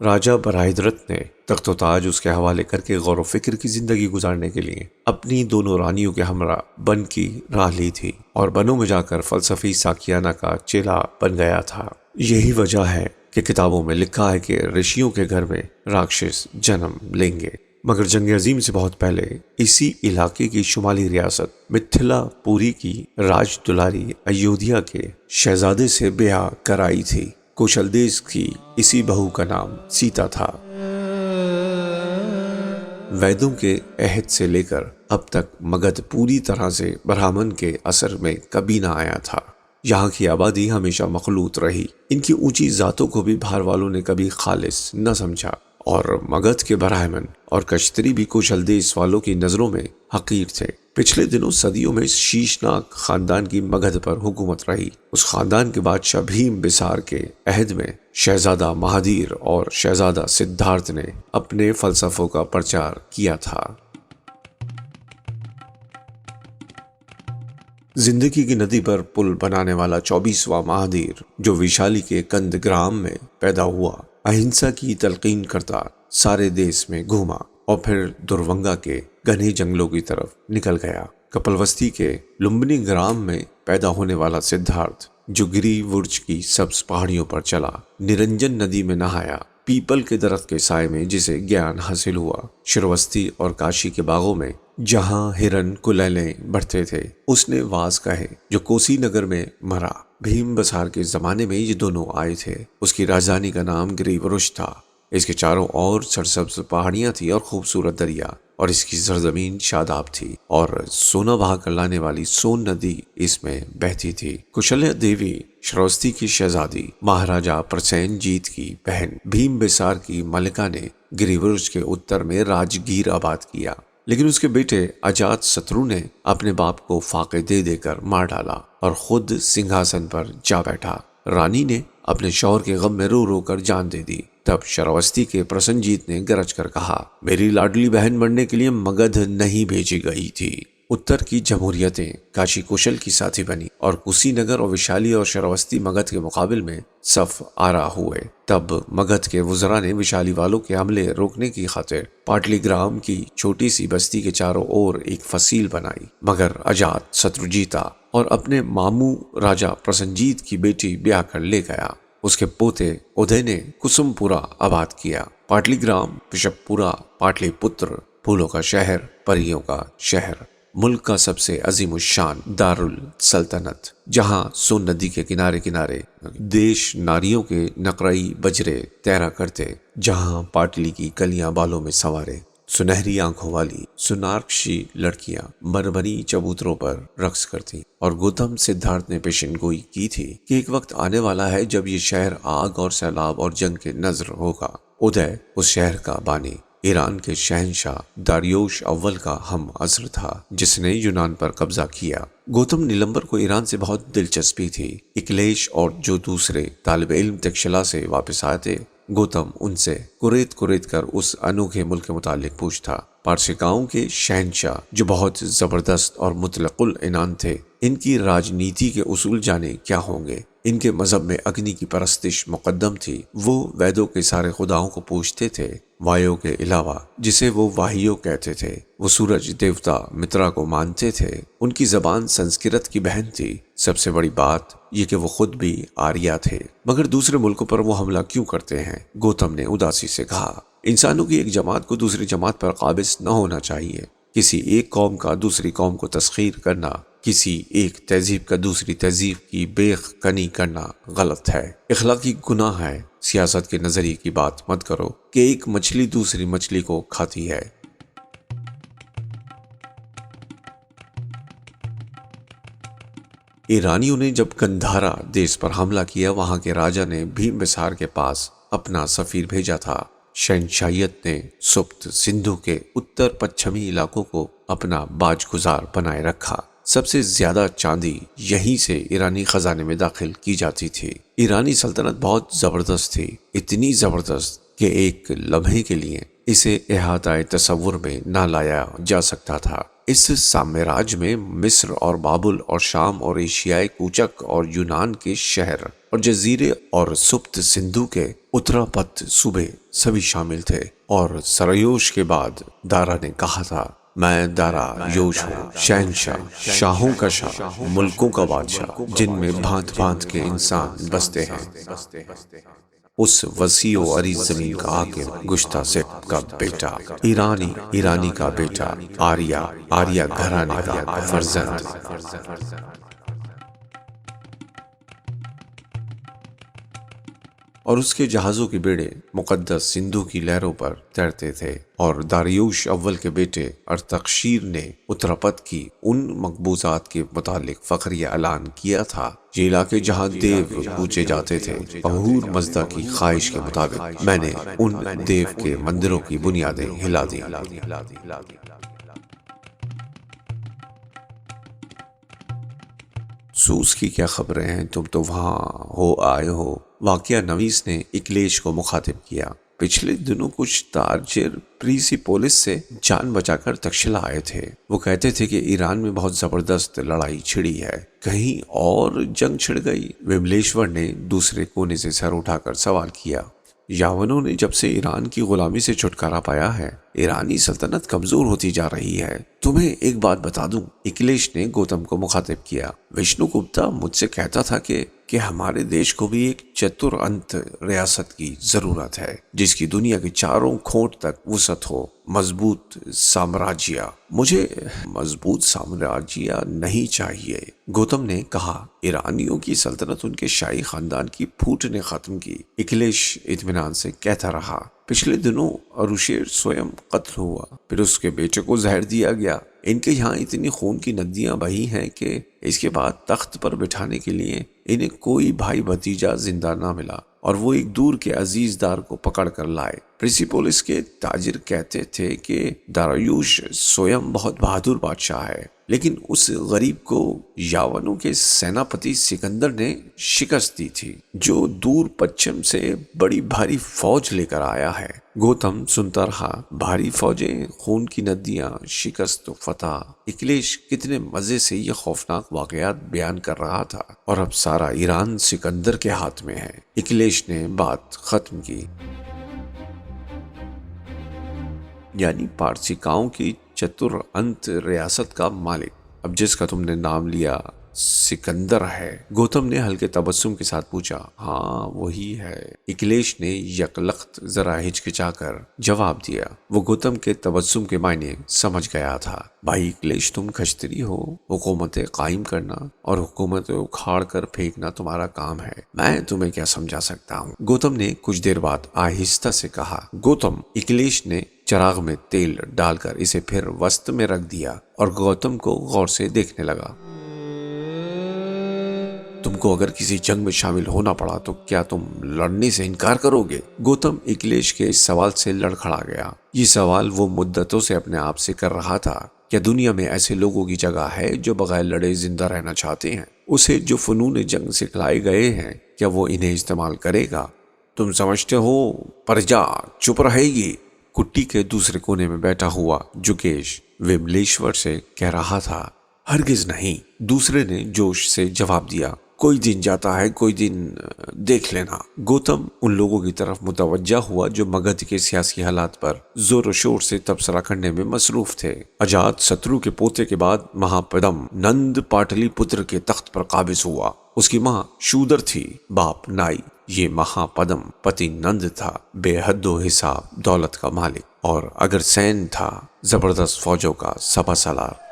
راجہ براہدرت نے تخت و تاج اس کے حوالے کر کے غور و فکر کی زندگی گزارنے کے لیے اپنی دونوں رانیوں کے ہمراہ بن کی راہ لی تھی اور بنوں میں جا کر فلسفی ساکیانہ کا چیلا بن گیا تھا۔ یہی وجہ ہے کہ کتابوں میں لکھا ہے کہ رشیوں کے گھر میں راکشس جنم لیں گے، مگر جنگ عظیم سے بہت پہلے اسی علاقے کی شمالی ریاست متھلا پوری کی راج دلاری ایودھیا کے شہزادے سے بیاہ کرائی تھی۔ کوشل دیش کی اسی بہو کا نام سیتا تھا۔ ویدوں کے عہد سے لے کر اب تک مگدھ پوری طرح سے برہمن کے اثر میں کبھی نہ آیا تھا۔ یہاں کی آبادی ہمیشہ مخلوط رہی۔ ان کی اونچی ذاتوں کو بھی بہار والوں نے کبھی خالص نہ سمجھا، اور مگدھ کے برہمن اور کشتری بھی کوشل دیش والوں کی نظروں میں حقیر تھے۔ پچھلے دنوں صدیوں میں اس شیشناک خاندان کی مگدھ پر حکومت رہی۔ اس خاندان کے بادشاہ بھیم بسار کے عہد میں شہزادہ مہادیر اور شہزادہ سدھارتھ نے اپنے فلسفوں کا پرچار کیا تھا۔ زندگی کی ندی پر پل بنانے والا 24واں مہادیر، جو ویشالی کے کند گرام میں پیدا ہوا، اہنسا کی تلقین کرتا سارے دیس میں گھوما اور پھر درونگا کے گھنے جنگلوں کی طرف نکل گیا۔ کپلوستی کے لمبنی گرام میں پیدا ہونے والا سدھارتھ، جو گری ورج کی سبز پہاڑیوں پر چلا، نرنجن ندی میں نہایا، پیپل کے درخت کے سائے میں جسے گیان حاصل ہوا، شروستی اور کاشی کے باغوں میں جہاں ہرن کلیلیں بڑھتے تھے، اس نے واس کہے جو کوسی نگر میں مرا۔ بھیم بسار کے زمانے میں یہ دونوں آئے تھے۔ اس کی راجدھانی کا نام گری ورش تھا۔ اس کے چاروں اور سرسبز پہاڑیاں تھیں اور خوبصورت دریا، اور اس کی سرزمین شاداب تھی، اور سونا بہا کر لانے والی سون ندی اس میں بہتی تھی۔ کشلیہ دیوی شروستی کی شہزادی مہاراجہ پرسین جیت کی بہن بھیم بسار کی ملکہ نے گری ورش کے اتر میں راجگیر آباد کیا، لیکن اس کے بیٹے اجات سترو نے اپنے باپ کو فاقے دے دے کر مار ڈالا اور خود سنگھاسن پر جا بیٹھا۔ رانی نے اپنے شوہر کے غم میں رو رو کر جان دے دی۔ تب شراوستی کے پرسنجیت نے گرج کر کہا، میری لاڈلی بہن مرنے کے لیے مگدھ نہیں بھیجی گئی تھی۔ اتر کی جمہوریتیں کاشی کوشل کی ساتھی بنی، اور کوسی نگر اور وشالی اور شراوستی مگدھ کے مقابل میں صف آرا ہوئے۔ تب مگدھ کے وزراء نے وشالی والوں کے حملے روکنے کی خاطر پاٹلی گرام کی چھوٹی سی بستی کے چاروں اور ایک فصیل بنائی، مگر اجات سترو جیتا اور اپنے ماموں راجہ پرسنجیت کی بیٹی بیاہ کر لے گیا۔ اس کے پوتے ادے نے کسم پورا آباد کیا۔ پاٹلی گرام، پشپ پورا، پاٹلی پتر، پھولوں کا شہر، پریوں کا شہر، ملک کا سب سے عظیم الشان دارالسلطنت، جہاں سون ندی کے کنارے کنارے دیش ناریوں کے نقرئی بجرے تیرا کرتے، جہاں پاٹلی کی کلیاں بالوں میں سنوارے سنہری آنکھوں والی سنارکشی لڑکیاں مرمری چبوتروں پر رقص کرتی، اور گوتم سدھارتھ نے پیشن گوئی کی تھی کہ ایک وقت آنے والا ہے جب یہ شہر آگ اور سیلاب اور جنگ کے نذر ہوگا۔ ادے اس شہر کا بانی ایران کے شہنشاہ داریوش اول کا ہم عصر تھا، جس نے یونان پر قبضہ کیا۔ گوتم نیلمبر کو ایران سے بہت دلچسپی تھی۔ اکلیش اور جو دوسرے طالب علم تکشلا سے واپس آئے تھے، گوتم ان سے کوریت کر اس انوکھے ملک کے متعلق پوچھتا۔ پارسیکاؤں کے شہنشاہ جو بہت زبردست اور مطلق العنان تھے، ان کی راجنیتی کے اصول جانے کیا ہوں گے؟ ان کے مذہب میں اگنی کی پرستش مقدم تھی۔ وہ ویدوں کے سارے خداؤں کو پوجتے تھے، وایو کے علاوہ، جسے وہ واہیو کہتے تھے۔ وہ سورج دیوتا مترا کو مانتے تھے۔ ان کی زبان سنسکرت کی بہن تھی۔ سب سے بڑی بات یہ کہ وہ خود بھی آریا تھے۔ مگر دوسرے ملکوں پر وہ حملہ کیوں کرتے ہیں؟ گوتم نے اداسی سے کہا، انسانوں کی ایک جماعت کو دوسری جماعت پر قابض نہ ہونا چاہیے۔ کسی ایک قوم کا دوسری قوم کو تسخیر کرنا، کسی ایک تہذیب کا دوسری تہذیب کی بیخ کنی کرنا غلط ہے، اخلاقی گناہ ہے۔ سیاست کے نظریے کی بات مت کرو کہ ایک مچھلی دوسری مچھلی کو کھاتی ہے۔ ایرانیوں نے جب گندھارا دیش پر حملہ کیا، وہاں کے راجہ نے بھیم بسار کے پاس اپنا سفیر بھیجا تھا۔ شہنشاہیت نے سپت سندھو کے اتر پچھمی علاقوں کو اپنا باج گزار بنائے رکھا۔ سب سے زیادہ چاندی یہیں سے ایرانی خزانے میں داخل کی جاتی تھی۔ ایرانی سلطنت بہت زبردست تھی، اتنی زبردست کہ ایک لمحے کے لیے اسے احاطہ تصور میں نہ لایا جا سکتا تھا۔ اس سامراج میں مصر اور بابل اور شام اور ایشیائے کوچک اور یونان کے شہر اور جزیرے اور سپت سندھو کے اتراپت صوبے سبھی شامل تھے۔ اور سریوش کے بعد دارا نے کہا تھا، میں دارا یوش ہوں، شہنشاہ، شاہوں کا شاہ، ملکوں کا بادشاہ، جن میں بھانت بھانت کے انسان بستے ہیں۔ اس وسیع و عریض زمین کا حاکم گشتہ سپ کا بیٹا، ایرانی کا بیٹا، آریہ گھرانے کا فرزند۔ اور اس کے جہازوں کے بیڑے مقدس سندھو کی لہروں پر تیرتے تھے۔ اور داریوش اول کے بیٹے ارتخشیر نے اتراپت کی ان مقبوضات کے متعلق فخریہ اعلان کیا تھا، یہ علاقے جہاں دیو پوجے جاتے تھے، اہور مزدا کی خواہش کے مطابق میں نے ان دیو کے مندروں کی بنیادیں ہلا دیں۔ سوس کی کیا خبریں ہیں، تم تو وہاں ہو آئے ہو؟ واقعہ نویس نے اکلیش کو مخاطب کیا۔ پچھلے دنوں کچھ تاجر پریسیپولس سے جان بچا کر تکشلا آئے تھے۔ وہ کہتے تھے کہ ایران میں بہت زبردست لڑائی چھڑی ہے، کہیں اور جنگ چھڑ گئی؟ وملیشور نے دوسرے کونے سے سر اٹھا کر سوال کیا۔ یاونوں نے جب سے ایران کی غلامی سے چھٹکارا پایا ہے، ایرانی سلطنت کمزور ہوتی جا رہی ہے۔ تمہیں ایک بات بتا دوں، اکلیش نے گوتم کو مخاطب کیا، وشنو گپتا مجھ سے کہتا تھا کہ ہمارے دیش کو بھی ایک چتر انت ریاست کی ضرورت ہے، جس کی دنیا کے چاروں کھوٹ تک وسعت ہو، مضبوط سامراجیہ۔ مجھے مضبوط سامراجیہ نہیں چاہیے، گوتم نے کہا۔ ایرانیوں کی سلطنت ان کے شاہی خاندان کی پھوٹ نے ختم کی، اکلیش اطمینان سے کہتا رہا۔ پچھلے دنوں اروشیر سویم قتل ہوا، پھر اس کے بیٹے کو زہر دیا گیا۔ ان کے یہاں اتنی خون کی ندیاں بہی ہیں کہ اس کے بعد تخت پر بٹھانے کے لیے انہیں کوئی بھائی بھتیجا زندہ نہ ملا، اور وہ ایک دور کے عزیز دار کو پکڑ کر لائے۔ پریسیپولس کے تاجر کہتے تھے کہ داریوش سویم بہت بہادر بادشاہ ہے، لیکن اس غریب کو یاونوں کے سیناپتی سکندر نے شکست دی تھی، جو دور پچھم سے بڑی بھاری فوج لے کر آیا ہے۔ گوتم سنتا رہا، بھاری فوجیں، خون کی ندیاں، شکست و فتح۔ اکلیش کتنے مزے سے یہ خوفناک واقعات بیان کر رہا تھا، اور اب سارا ایران سکندر کے ہاتھ میں ہے۔ اکلیش نے بات ختم کی۔ یعنی پارسیکاؤں کی چتر انت ریاست کا مالک، اب جس کا تم نے نام لیا، سکندر ہے؟ گوتم نے ہلکے تبسم کے ساتھ پوچھا۔ ہاں وہی ہے، اکلیش نے یکلخت ذرا ہچکچا کر جواب دیا۔ وہ گوتم کے تبسم کے معنی سمجھ گیا تھا۔ بھائی اکلیش، تم کھچتری ہو، حکومتیں قائم کرنا اور حکومتیں اکھاڑ کر پھینکنا تمہارا کام ہے، میں تمہیں کیا سمجھا سکتا ہوں؟ گوتم نے کچھ دیر بعد آہستہ سے کہا۔ گوتم، اکلیش نے چراغ میں تیل ڈال کر اسے پھر وسط میں رکھ دیا اور گوتم کو غور سے دیکھنے لگا۔ تم کو اگر کسی جنگ میں شامل ہونا پڑا تو کیا تم لڑنے سے انکار کرو گے؟ گوتم اکلیش کے اس سوال سے لڑکھڑا گیا۔ یہ سوال وہ مدتوں سے اپنے آپ سے کر رہا تھا۔ کیا دنیا میں ایسے لوگوں کی جگہ ہے جو بغیر لڑے زندہ رہنا چاہتے ہیں؟ اسے جو فنون جنگ سکھلائے گئے ہیں، کیا وہ انہیں استعمال کرے گا؟ تم سمجھتے ہو پرجا چپ رہے گی؟ کٹی کے دوسرے کونے میں بیٹھا ہوا جوگیش وملیشور سے کہہ رہا تھا۔ ہرگز نہیں، دوسرے نے جوش سے جواب دیا۔ کوئی دن جاتا ہے، کوئی دن دیکھ لینا۔ گوتم ان لوگوں کی طرف متوجہ ہوا جو مگدھ کے سیاسی حالات پر زور و شور سے تبصرہ کرنے میں مصروف تھے۔ اجات سترو کے پوتے کے بعد مہاپدم نند پاٹلی پتر کے تخت پر قابض ہوا۔ اس کی ماں شودر تھی، باپ نائی۔ یہ مہاپدم پتی نند تھا، بے حد و حساب دولت کا مالک، اور اگر سین تھا، زبردست فوجوں کا سپہ سالار۔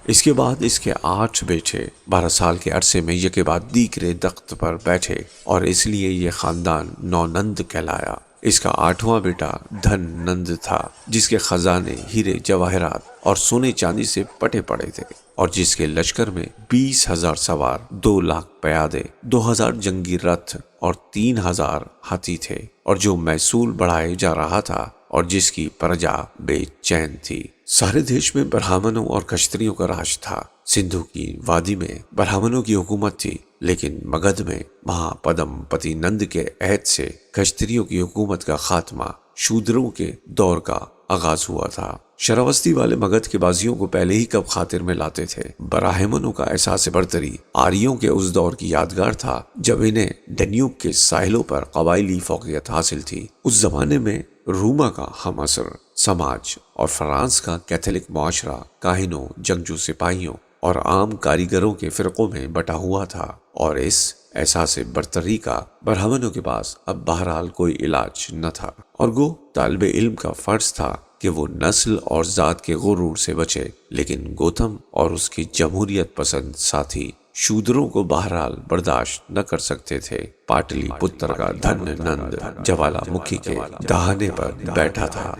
اس کے بعد اس کے 8 بیٹے 12 سال کے عرصے میں یکے بعد دیگرے تخت پر بیٹھے، اور اس لیے یہ خاندان نونند کہلایا۔ اس کا 8واں بیٹا دھن نند تھا، جس کے خزانے ہیرے جواہرات اور سونے چاندی سے پٹے پڑے تھے، اور جس کے لشکر میں 20,000 سوار، 2 لاکھ پیادے، 2,000 جنگی رتھ اور 3,000 ہاتھی تھے، اور جو محصول بڑھائے جا رہا تھا، اور جس کی پرجا بے چین تھی۔ سارے دیش میں برہمنوں اور کشتریوں کا راج تھا۔ سندھو کی وادی میں برہمنوں کی حکومت تھی، لیکن مگدھ میں مہاپدم پتی نند کے عہد سے کشتریوں کی حکومت کا خاتمہ، شودروں کے دور کا آغاز ہوا تھا۔ شراوستی والے مگدھ کے بازیوں کو پہلے ہی کب خاطر میں لاتے تھے۔ براہمنوں کا احساس برتری آریوں کے اس دور کی یادگار تھا جب انہیں ڈنیوب کے ساحلوں پر قبائلی فوقیت حاصل تھی۔ اس زمانے میں روما کا ہم عصر سماج اور فرانس کا کیتھولک معاشرہ کاہنوں، جنگجو سپاہیوں اور عام کاریگروں کے فرقوں میں بٹا ہوا تھا، اور اس احساس برتری کا برہمنوں کے پاس اب بہرحال کوئی علاج نہ تھا، اور گو طالب علم کا فرض تھا کہ وہ نسل اور ذات کے غرور سے بچے، لیکن گوتم اور اس کے جمہوریت پسند ساتھی شودروں کو بہرحال برداشت نہ کر سکتے تھے۔ پاٹلی پتر کا دھن نند جوالا مکھی کے دہانے پر بیٹھا تھا۔